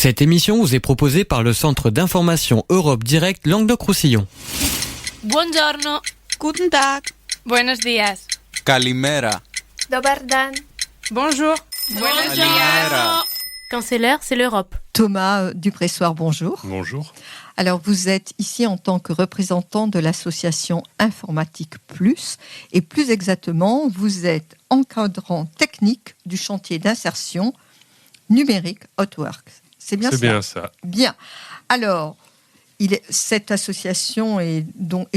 Cette émission vous est proposée par le Centre d'information Europe Direct Languedoc-Roussillon. Buongiorno. Guten Tag. Buenos días. Kalimera. Dobar dan. Bonjour. Buenos días. Quand c'est l'heure, c'est l'Europe. Thomas Dupressoir, bonjour. Bonjour. Alors, vous êtes ici en tant que représentant de l'association Informatique Plus, et plus exactement, vous êtes encadrant technique du chantier d'insertion numérique Hotworks. C'est bien ça? C'est bien ça. Bien. Alors, cette association et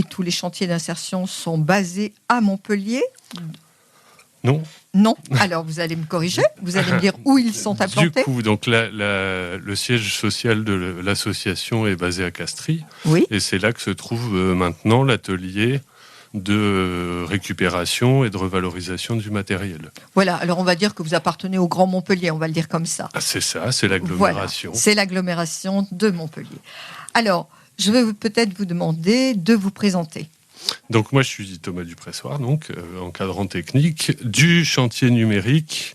tous les chantiers d'insertion sont basés à Montpellier? Non. Non. Alors, vous allez me corriger. Vous allez me dire où ils sont implantés. Du coup, donc le siège social de l'association est basé à Castries. Oui. Et c'est là que se trouve maintenant l'atelier de récupération et de revalorisation du matériel. Voilà, alors on va dire que vous appartenez au Grand Montpellier, on va le dire comme ça. Ah, c'est ça, c'est l'agglomération. Voilà, c'est l'agglomération de Montpellier. Alors, je vais peut-être vous demander de vous présenter. Donc moi, je suis Thomas Dupressoir, donc encadrant technique du chantier numérique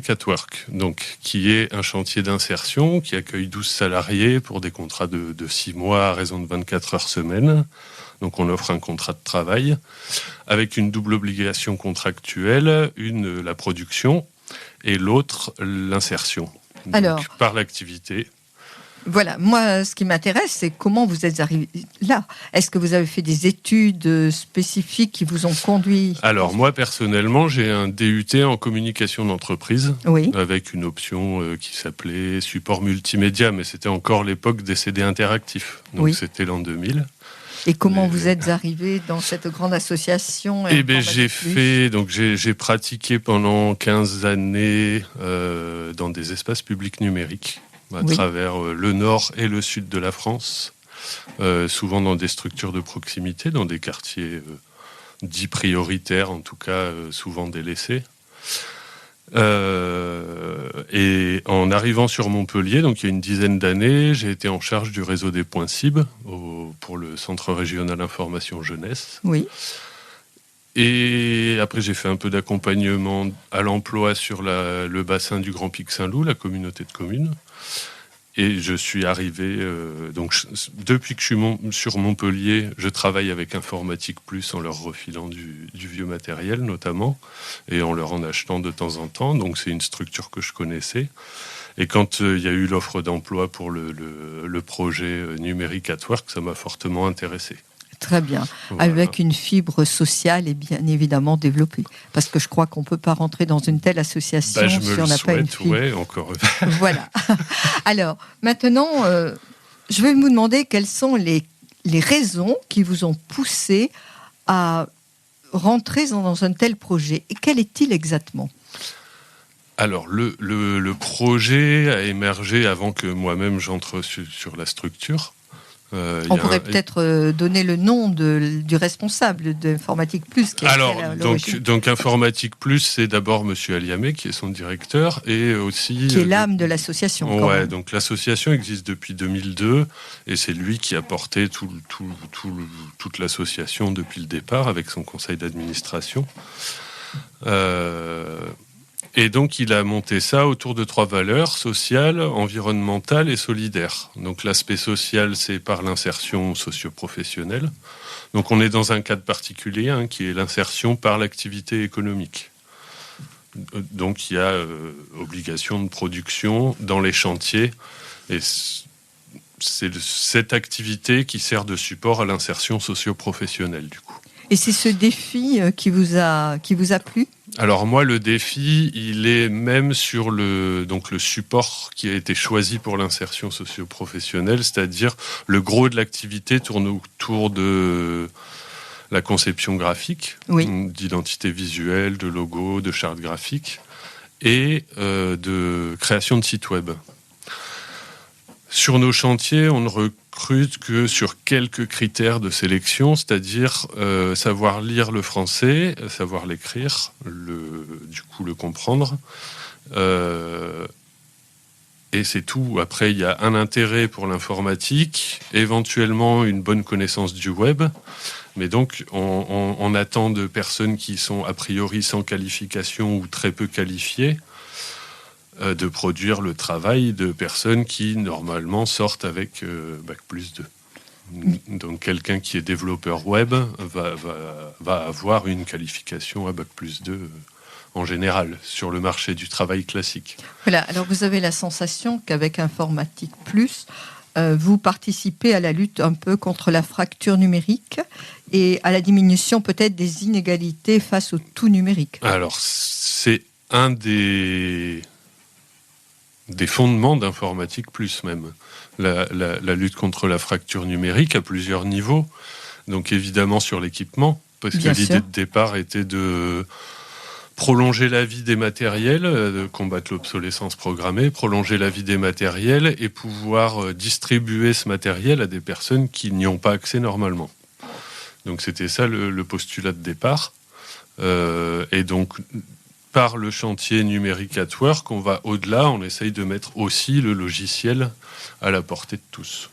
Hotworks, donc qui est un chantier d'insertion qui accueille 12 salariés pour des contrats de 6 mois à raison de 24 heures semaine. Donc on offre un contrat de travail avec une double obligation contractuelle, une la production et l'autre l'insertion. Donc, alors, par l'activité. Voilà, moi ce qui m'intéresse c'est comment vous êtes arrivé là. Est-ce que vous avez fait des études spécifiques qui vous ont conduit? Alors moi personnellement j'ai un DUT en communication d'entreprise, oui, avec une option qui s'appelait support multimédia, mais c'était encore l'époque des CD interactifs, donc oui. C'était l'an 2000. Et comment vous êtes arrivé dans cette grande association? Eh bien, j'ai pratiqué pendant 15 années dans des espaces publics numériques à travers le nord et le sud de la France, souvent dans des structures de proximité, dans des quartiers dits prioritaires, en tout cas souvent délaissés. Et en arrivant sur Montpellier, donc il y a une dizaine d'années, j'ai été en charge du réseau des points CIB pour le Centre régional information jeunesse. Oui. Et après, j'ai fait un peu d'accompagnement à l'emploi sur le bassin du Grand Pic Saint-Loup, la communauté de communes. Et je suis arrivé, depuis que je suis sur Montpellier, je travaille avec Informatique Plus en leur refilant du vieux matériel notamment, et en leur en achetant de temps en temps. Donc c'est une structure que je connaissais. Et quand il y a eu l'offre d'emploi pour le projet numérique Hotworks, ça m'a fortement intéressé. Très bien, voilà. Avec une fibre sociale et bien évidemment développée. Parce que je crois qu'on ne peut pas rentrer dans une telle association si on n'a pas une fibre. Ouais, encore. Voilà. Alors, maintenant, je vais vous demander quelles sont les raisons qui vous ont poussé à rentrer dans un tel projet. Et quel est-il exactement ? Alors, le projet a émergé avant que moi-même j'entre sur la structure. On pourrait peut-être donner le nom du responsable d'Informatique Plus. Donc Informatique Plus, c'est d'abord Monsieur Aliamé, qui est son directeur, et aussi... Qui est l'âme de l'association. Ouais, donc l'association existe depuis 2002, et c'est lui qui a porté toute l'association depuis le départ, avec son conseil d'administration. Et donc, il a monté ça autour de 3 valeurs, sociales, environnementales et solidaires. Donc, l'aspect social, c'est par l'insertion socio-professionnelle. Donc, on est dans un cadre particulier, qui est l'insertion par l'activité économique. Donc, il y a obligation de production dans les chantiers. Et c'est cette activité qui sert de support à l'insertion socio-professionnelle, du coup. Et c'est ce défi qui vous a plu ? Alors moi, le défi, il est même sur le support qui a été choisi pour l'insertion socio-professionnelle, c'est-à-dire le gros de l'activité tourne autour de la conception graphique, d'identité visuelle, de logo, de charte graphique et de création de sites web. Sur nos chantiers, on ne recrute que sur quelques critères de sélection, c'est-à-dire savoir lire le français, savoir l'écrire, le comprendre. Et c'est tout. Après, il y a un intérêt pour l'informatique, éventuellement une bonne connaissance du web. Mais donc, on attend de personnes qui sont a priori sans qualification ou très peu qualifiées. de produire le travail de personnes qui, normalement, sortent avec Bac+2. Donc, quelqu'un qui est développeur web va avoir une qualification à Bac+2 en général, sur le marché du travail classique. Voilà, alors vous avez la sensation qu'avec Informatique Plus, vous participez à la lutte un peu contre la fracture numérique et à la diminution peut-être des inégalités face au tout numérique. Alors, c'est un des fondements d'Informatique Plus même, la lutte contre la fracture numérique à plusieurs niveaux. Donc évidemment sur l'équipement, parce que l'idée de départ était de prolonger la vie des matériels, de combattre l'obsolescence programmée, prolonger la vie des matériels et pouvoir distribuer ce matériel à des personnes qui n'y ont pas accès normalement. Donc c'était ça le postulat de départ. Et donc par le chantier Numérique at Work, on va au-delà, on essaye de mettre aussi le logiciel à la portée de tous.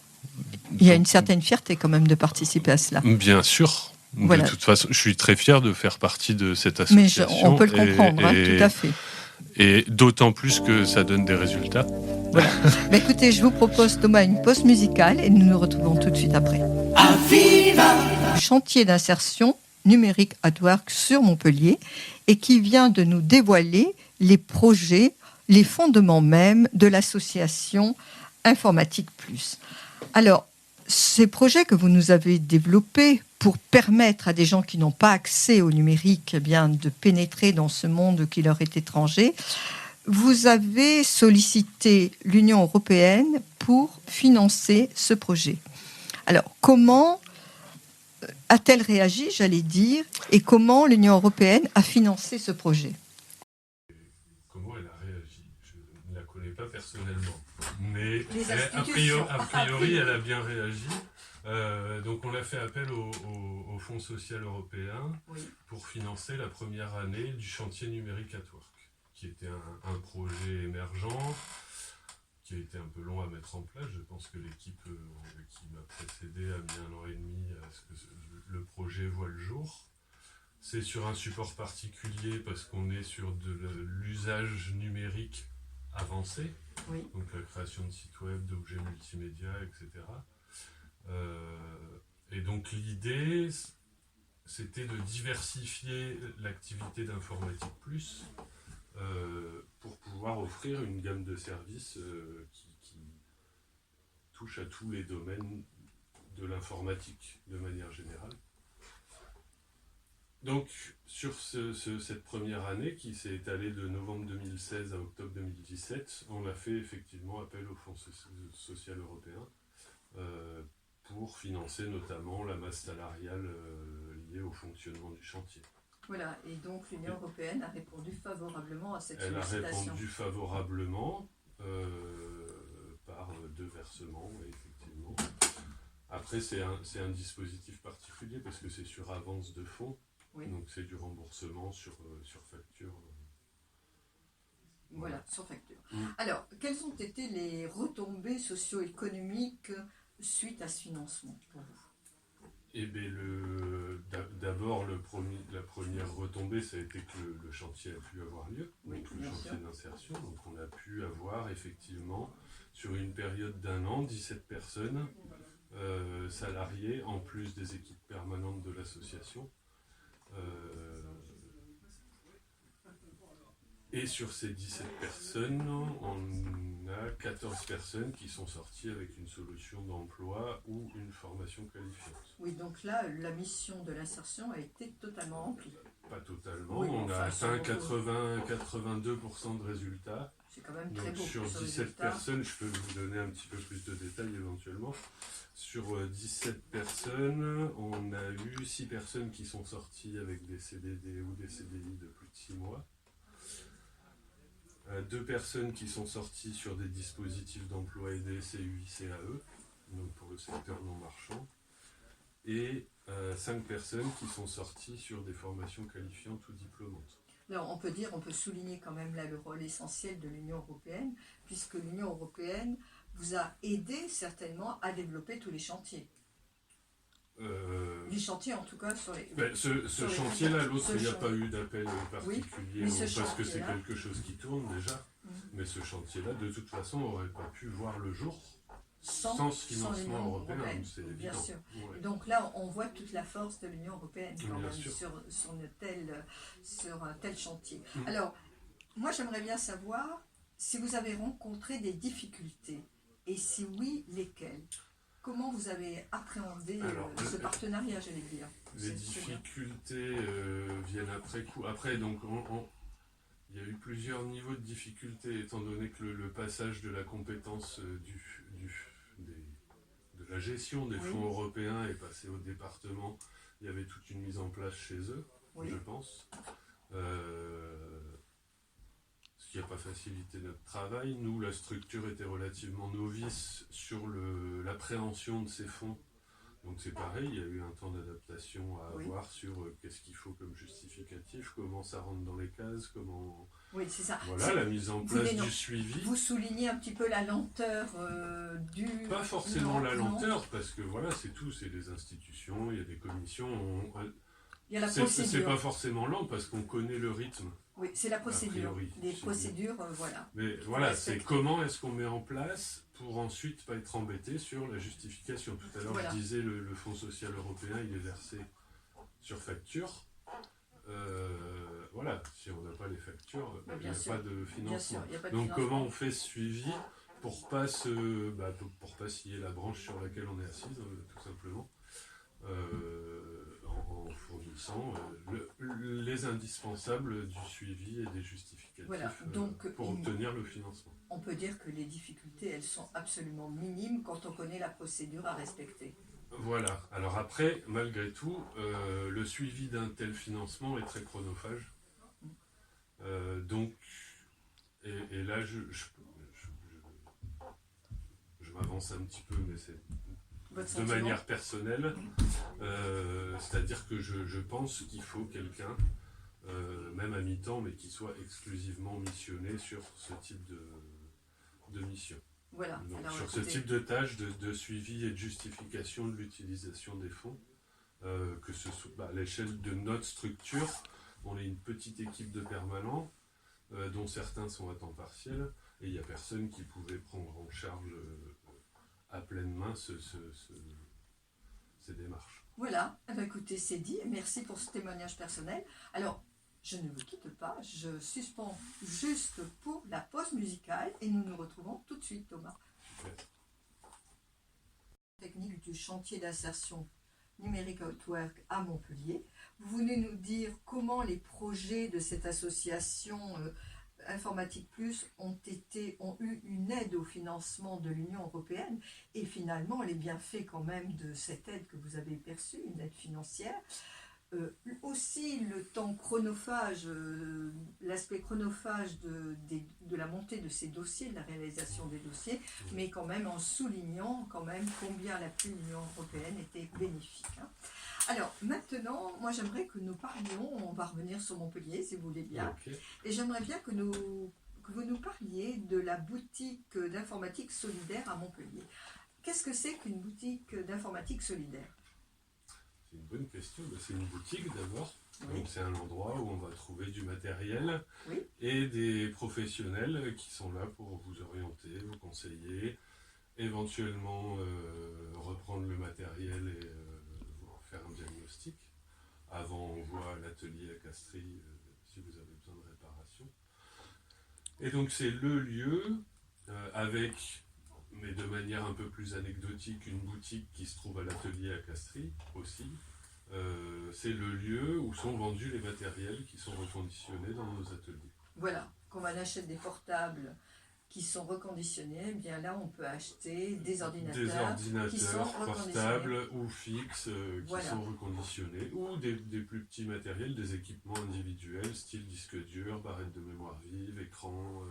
Il y a une certaine fierté quand même de participer à cela. Bien sûr. Voilà. De toute façon, je suis très fier de faire partie de cette association. Mais on peut le comprendre, tout à fait. Et d'autant plus que ça donne des résultats. Voilà. Mais écoutez, je vous propose, Thomas, une pause musicale et nous nous retrouvons tout de suite après. Chantier d'insertion Numérique at Work sur Montpellier et qui vient de nous dévoiler les projets, les fondements même de l'association Informatique Plus. Alors, ces projets que vous nous avez développés pour permettre à des gens qui n'ont pas accès au numérique de pénétrer dans ce monde qui leur est étranger, vous avez sollicité l'Union européenne pour financer ce projet. Alors, comment a-t-elle réagi, j'allais dire, et comment l'Union européenne a financé ce projet ? Comment elle a réagi ? Je ne la connais pas personnellement. Mais a priori, elle a bien réagi. Donc on a fait appel au Fonds social européen pour financer la première année du chantier Numérique at Work, qui était un projet émergent, qui a été un peu long à mettre en place. Je pense que l'équipe qui m'a précédé a mis 1 an et demi à ce que le projet voit le jour. C'est sur un support particulier parce qu'on est sur de l'usage numérique avancé, donc la création de sites web, d'objets multimédia, etc. Et donc l'idée, c'était de diversifier l'activité d'Informatique Plus pour pouvoir offrir une gamme de services qui touche à tous les domaines de l'informatique de manière générale. Donc, sur cette première année qui s'est étalée de novembre 2016 à octobre 2017, on a fait effectivement appel au Fonds social européen pour financer notamment la masse salariale liée au fonctionnement du chantier. Voilà, et donc l'Union européenne a répondu favorablement à cette sollicitation. Elle a répondu favorablement par 2 versements, effectivement. Après, c'est un dispositif particulier parce que c'est sur avance de fonds. Donc c'est du remboursement sur facture. Voilà, sur facture. Alors, quelles ont été les retombées socio-économiques suite à ce financement pour vous ? Eh bien, d'abord, la première retombée, ça a été que le chantier a pu avoir lieu, donc le chantier d'insertion. Donc on a pu avoir effectivement, sur une période d'1 an, 17 personnes salariées, en plus des équipes permanentes de l'association. Et sur ces 17 personnes, on a 14 personnes qui sont sorties avec une solution d'emploi ou une formation qualifiante. Oui, donc là, la mission de l'insertion a été totalement remplie. Pas totalement, on a atteint 82% de résultats. C'est quand même très beau. Sur 17 personnes, je peux vous donner un petit peu plus de détails éventuellement. Sur 17 personnes, on a eu 6 personnes qui sont sorties avec des CDD ou des CDI de plus de 6 mois. 2 personnes qui sont sorties sur des dispositifs d'emploi aidés CUI, CAE, donc pour le secteur non marchand. Et 5 personnes qui sont sorties sur des formations qualifiantes ou diplômantes. Alors, on peut souligner quand même là le rôle essentiel de l'Union européenne, puisque l'Union européenne vous a aidé certainement à développer tous les chantiers. Du chantier, en tout cas, sur les... Ce chantier-là, l'autre, Ce il n'y a chantier. pas eu d'appel particulier, mais ce parce que c'est chantier-là- quelque chose qui tourne déjà. Mais ce chantier-là, de toute façon, n'aurait pas pu voir le jour sans ce financement l'Union européen, européenne, c'est bien évident. sûr. Ouais. Donc là, on voit toute la force de l'Union européenne quand Bien même sûr. sur un tel chantier. Mm. Alors, moi, j'aimerais bien savoir si vous avez rencontré des difficultés, et si oui, lesquelles. Comment vous avez appréhendé Alors, ce partenariat, j'allais dire. Les C'est bien. difficultés viennent après coup. Après, donc, il y a eu plusieurs niveaux de difficultés, étant donné que le passage de la compétence de la gestion des fonds européens est passé au département. Il y avait toute une mise en place chez eux, Oui. je pense. Ce qui n'a pas facilité notre travail. Nous, la structure était relativement novice sur l'appréhension de ces fonds. Donc c'est pareil, il y a eu un temps d'adaptation à avoir sur qu'est-ce qu'il faut comme justificatif, comment ça rentre dans les cases, comment... Oui, c'est ça. Voilà, la mise en place du suivi. Vous soulignez un petit peu la lenteur du... Pas forcément la Non. lenteur, parce que voilà, c'est tout, c'est des institutions, il y a des commissions. Il y a la C'est procédure. pas forcément lent, parce qu'on connaît le rythme. Oui, c'est la procédure. A priori, Les c'est procédures, voilà. Mais voilà, c'est respecter. comment est-ce qu'on met en place pour ensuite pas être embêté sur la justification. Tout à l'heure, Voilà. je disais, le Fonds social européen, il est versé sur facture. Voilà, si on n'a pas les factures, il n'y a sûr. pas de Bien financement. sûr, il y a pas de Donc financement. comment on fait ce suivi pour pas pour pas scier la branche sur laquelle on est assise, tout simplement, en fournissant les indispensables du suivi et des justificatifs Voilà, donc, pour obtenir le financement. On peut dire que les difficultés, elles sont absolument minimes quand on connaît la procédure à respecter. Voilà. Alors après, malgré tout, le suivi d'un tel financement est très chronophage. Donc, et là, je m'avance un petit peu, mais c'est Votre de sentiment? manière personnelle. C'est-à-dire que je pense qu'il faut quelqu'un, même à mi-temps, mais qui soit exclusivement missionné sur ce type de mission. Voilà. Donc, Alors, sur ce écoutez, type de tâches de suivi et de justification de l'utilisation des fonds, que ce soit à l'échelle de notre structure, on est une petite équipe de permanents, dont certains sont à temps partiel, et il n'y a personne qui pouvait prendre en charge à pleine main ces démarches. Voilà. Eh bien, écoutez, c'est dit. Merci pour ce témoignage personnel. Alors, je ne vous quitte pas. Je suspends juste pour la pause musicale et nous nous retrouvons tout de suite, Thomas. Super. Technique du chantier d'insertion numérique Outwork à Montpellier. Vous venez nous dire comment les projets de cette association Informatique Plus ont eu une aide au financement de l'Union européenne et finalement les bienfaits quand même de cette aide que vous avez perçue, une aide financière. Aussi le temps chronophage, l'aspect chronophage de la montée de ces dossiers, de la réalisation des dossiers, mais quand même en soulignant quand même combien l'appui de l'Union européenne était bénéfique. Hein. Alors maintenant, moi j'aimerais que nous parlions, on va revenir sur Montpellier si vous voulez bien, Okay. et j'aimerais bien que vous nous parliez de la boutique d'informatique solidaire à Montpellier. Qu'est-ce que c'est qu'une boutique d'informatique solidaire ? C'est une bonne question. C'est une boutique d'abord. Oui. Donc c'est un endroit où on va trouver du matériel Oui. et des professionnels qui sont là pour vous orienter, vous conseiller, éventuellement reprendre le matériel et faire un diagnostic. Avant, on voit l'atelier à Castries si vous avez besoin de réparation. Et donc c'est le lieu avec, mais de manière un peu plus anecdotique, une boutique qui se trouve à l'atelier à Castries aussi. C'est le lieu où sont vendus les matériels qui sont reconditionnés dans nos ateliers. Voilà, quand on achète des portables qui sont reconditionnés, eh bien là on peut acheter des ordinateurs qui sont reconditionnés. Portables ou fixes Voilà. qui sont reconditionnés, ou des plus petits matériels, des équipements individuels, style disque dur, barrette de mémoire vive, écran,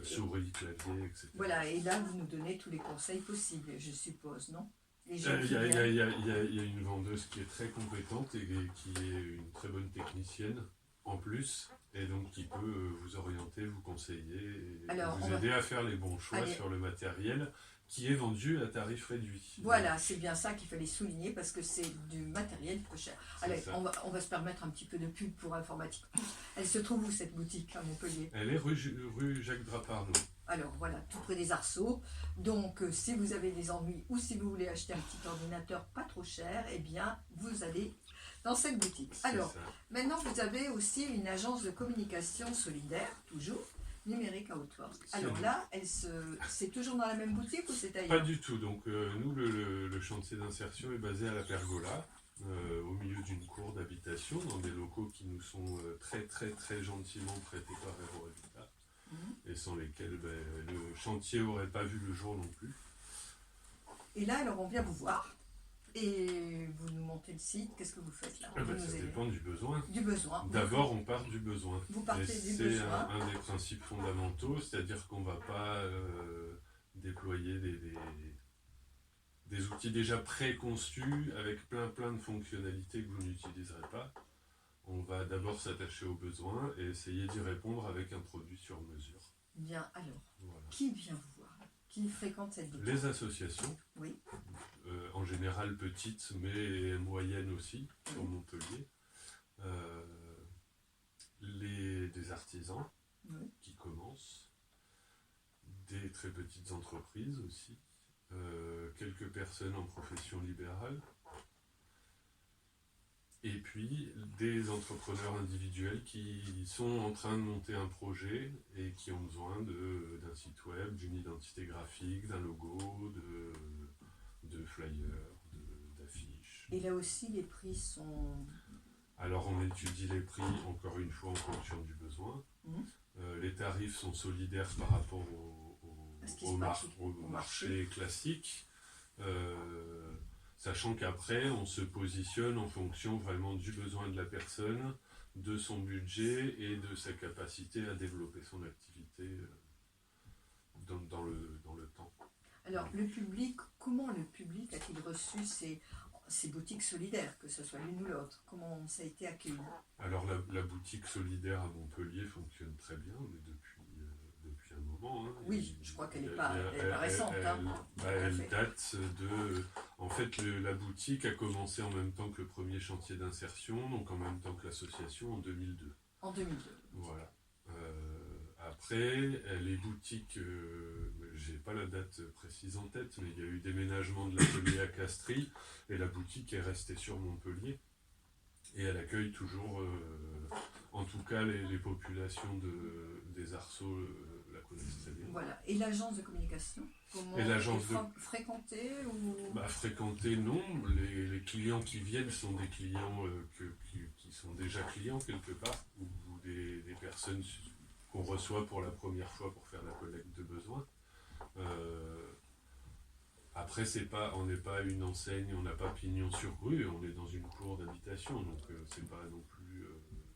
souris, clavier, etc. Voilà, et là vous nous donnez tous les conseils possibles, je suppose, non? Il y a une vendeuse qui est très compétente et qui est une très bonne technicienne, en plus, Et donc qui peut vous orienter, vous conseiller et Alors, vous aider à faire les bons choix Allez. sur le matériel qui est vendu à tarif réduit. Voilà, c'est bien ça qu'il fallait souligner parce que c'est du matériel peu cher. C'est Allez, ça. on va se permettre un petit peu de pub pour Informatique Plus. Elle se trouve où cette boutique à Montpellier? Elle est rue Jacques Draparno. Alors voilà, tout près des Arceaux. Donc si vous avez des ennuis ou si vous voulez acheter un petit ordinateur pas trop cher, eh bien vous allez dans cette boutique. C'est Alors ça. maintenant vous avez aussi une agence de communication solidaire, toujours, Numérique Outwork. Alors C'est là, c'est toujours dans la même boutique ou c'est Pas ailleurs? du tout. Donc nous, le chantier d'insertion est basé à la Pergola, au milieu d'une cour d'habitation, dans des locaux qui nous sont très très très gentiment prêtés par Aero Habitat, et sans lesquels le chantier n'aurait pas vu le jour non plus. Et là, alors on vient vous voir et vous nous montez le site. Qu'est-ce que vous faites là? Vous nous Ça aidez. dépend du besoin. Du besoin. D'abord, on part du besoin. Vous partez Et du c'est besoin. un des principes fondamentaux, c'est-à-dire qu'on ne va pas déployer des outils déjà préconçus avec plein de fonctionnalités que vous n'utiliserez pas. On va d'abord s'attacher aux besoins et essayer d'y répondre avec un produit sur mesure. Bien, alors, Voilà. qui vient vous voir? Qui fréquente cette boutique? Les associations, Oui. en général petites mais moyennes aussi, sur Montpellier. Des artisans Oui. qui commencent, des très petites entreprises aussi, quelques personnes en profession libérale, et puis des entrepreneurs individuels qui sont en train de monter un projet et qui ont besoin d'un site web, d'une identité graphique, d'un logo, de flyers, d'affiches. Et là aussi, les prix sont... Alors on étudie les prix encore une fois en fonction du besoin. Mhm. Les tarifs sont solidaires par rapport À ce qui se pratique au au marché classique, sachant qu'après on se positionne en fonction vraiment du besoin de la personne, de son budget et de sa capacité à développer son activité dans le temps. Alors, le public, comment le public a-t-il reçu ces boutiques solidaires, que ce soit l'une ou l'autre? Comment ça a été accueilli? Alors la boutique solidaire à Montpellier fonctionne très bien, mais depuis un moment. Hein. Oui, je crois qu'elle n'est pas récente. Elle date de... En fait, la boutique a commencé en même temps que le premier chantier d'insertion, donc en même temps que l'association en 2002. En 2002. Voilà. Après, les boutiques, j'ai pas la date précise en tête, mais il y a eu déménagement de l'atelier à Castries, et la boutique est restée sur Montpellier. Et elle accueille toujours, en tout cas, les populations des Arceaux la connaissent très bien. Voilà. Et l'agence de communication, comment Et l'agence fréquentée ou... Fréquenter, non. Les clients qui viennent sont des clients qui sont déjà clients quelque part, ou des personnes qu'on reçoit pour la première fois pour faire la collecte de besoins. Après, on n'est pas une enseigne, on n'a pas pignon sur rue, on est dans une cour d'habitation, donc c'est pas non plus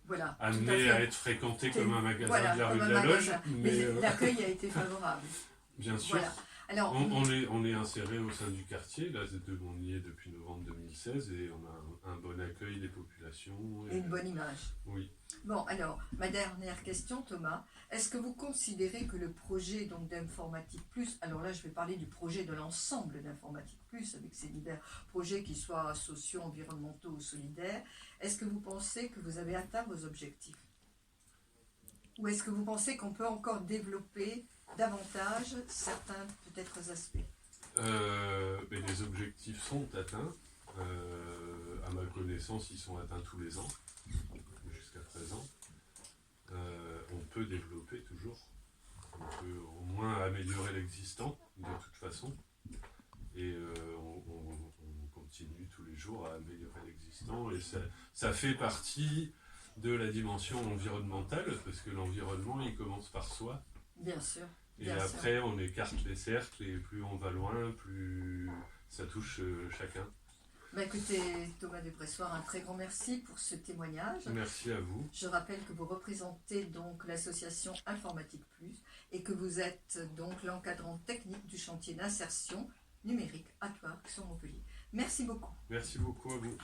voilà, amené à être fréquenté comme un magasin voilà, de la rue comme de un la Loge. magasin. Mais l'accueil a été favorable. Bien sûr. Voilà. Alors, On est inséré au sein du quartier, là on y est depuis novembre 2016 et on a un bon accueil des populations. et une bonne image. Oui. Bon, alors, ma dernière question, Thomas. Est-ce que vous considérez que le projet donc d'Informatique Plus, alors là je vais parler du projet de l'ensemble d'Informatique Plus, avec ces divers projets qui soient sociaux, environnementaux ou solidaires, est-ce que vous pensez que vous avez atteint vos objectifs? Ou est-ce que vous pensez qu'on peut encore développer davantage certains peut-être aspects? Mais les objectifs sont atteints. À ma connaissance, ils sont atteints tous les ans, jusqu'à présent. On peut développer toujours. On peut au moins améliorer l'existant, de toute façon. Et on continue tous les jours à améliorer l'existant. Et ça fait partie de la dimension environnementale, parce que l'environnement, il commence par soi. Bien sûr. Et Bien après, sûr. on écarte les cercles, et plus on va loin, plus ça touche chacun. Bah écoutez, Thomas Despressoir, un très grand merci pour ce témoignage. Merci à vous. Je rappelle que vous représentez donc l'association Informatique Plus et que vous êtes donc l'encadrant technique du chantier d'insertion numérique à Outwork sur Montpellier. Merci beaucoup. Merci beaucoup à vous.